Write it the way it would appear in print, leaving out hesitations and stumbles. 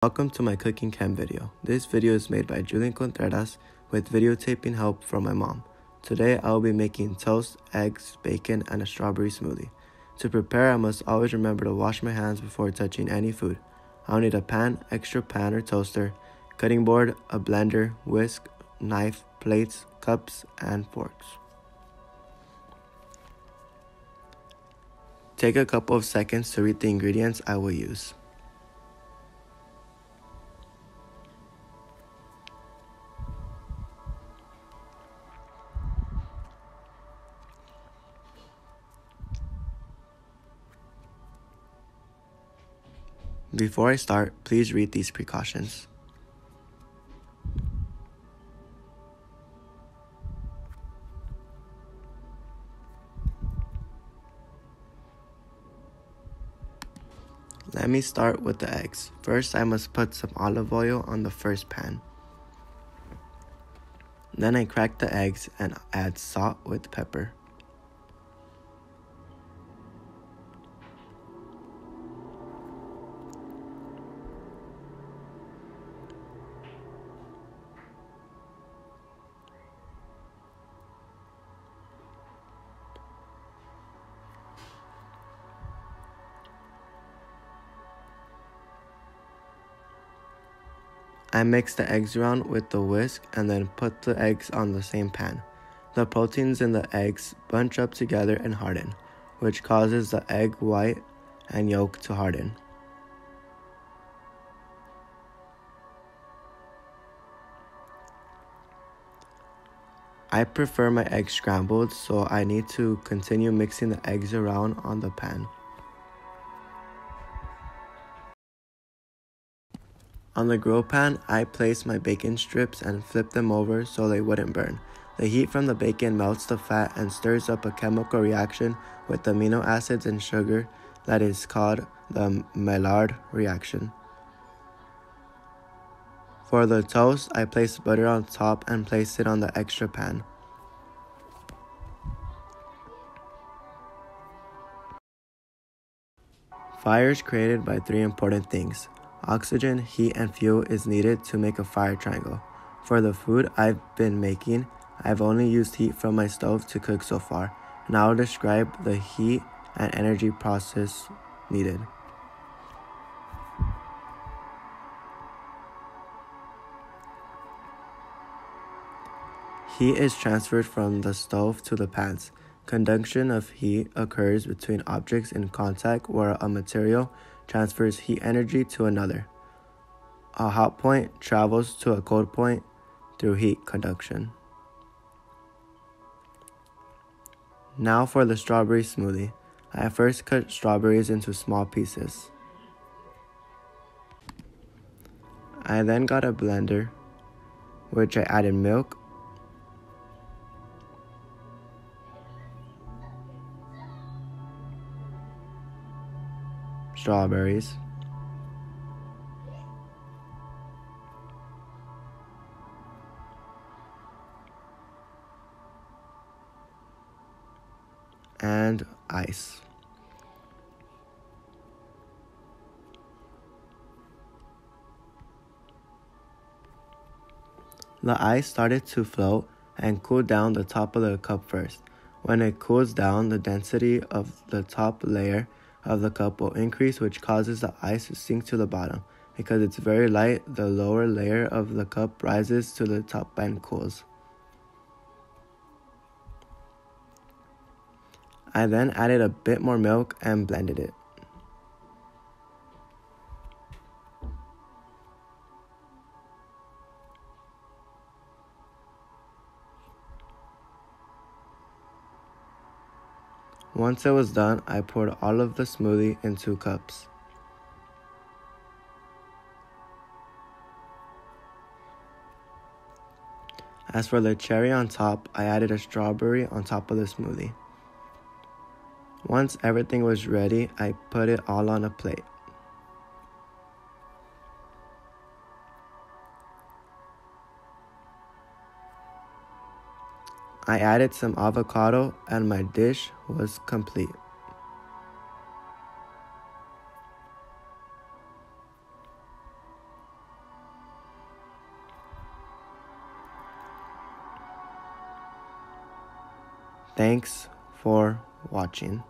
Welcome to my cooking cam video. This video is made by Julian Cooking with videotaping help from my mom. Today I will be making toast, eggs, bacon, and a strawberry smoothie. To prepare, I must always remember to wash my hands before touching any food. I'll need a pan, extra pan or toaster, cutting board, a blender, whisk, knife, plates, cups, and forks. Take a couple of seconds to read the ingredients I will use. Before I start, please read these precautions. Let me start with the eggs. First, I must put some olive oil on the first pan. Then I crack the eggs and add salt with pepper. I mix the eggs around with the whisk and then put the eggs on the same pan. The proteins in the eggs bunch up together and harden, which causes the egg white and yolk to harden. I prefer my eggs scrambled, so I need to continue mixing the eggs around on the pan. On the grill pan, I place my bacon strips and flip them over so they wouldn't burn. The heat from the bacon melts the fat and stirs up a chemical reaction with amino acids and sugar that is called the Maillard reaction. For the toast, I place butter on top and place it on the extra pan. Fire is created by three important things. Oxygen, heat, and fuel is needed to make a fire triangle. For the food I've been making, I've only used heat from my stove to cook so far, and I'll describe the heat and energy process needed. Heat is transferred from the stove to the pans. Conduction of heat occurs between objects in contact where a material transfers heat energy to another. A hot point travels to a cold point through heat conduction. Now for the strawberry smoothie. I first cut strawberries into small pieces. I then got a blender, which I added milk, strawberries, and ice. The ice started to float and cool down the top of the cup first. When it cools down, the density of the top layer of the cup will increase, which causes the ice to sink to the bottom. Because it's very light, the lower layer of the cup rises to the top and cools. I then added a bit more milk and blended it. Once it was done, I poured all of the smoothie in 2 cups. As for the cherry on top, I added a strawberry on top of the smoothie. Once everything was ready, I put it all on a plate. I added some avocado and my dish was complete. Thanks for watching.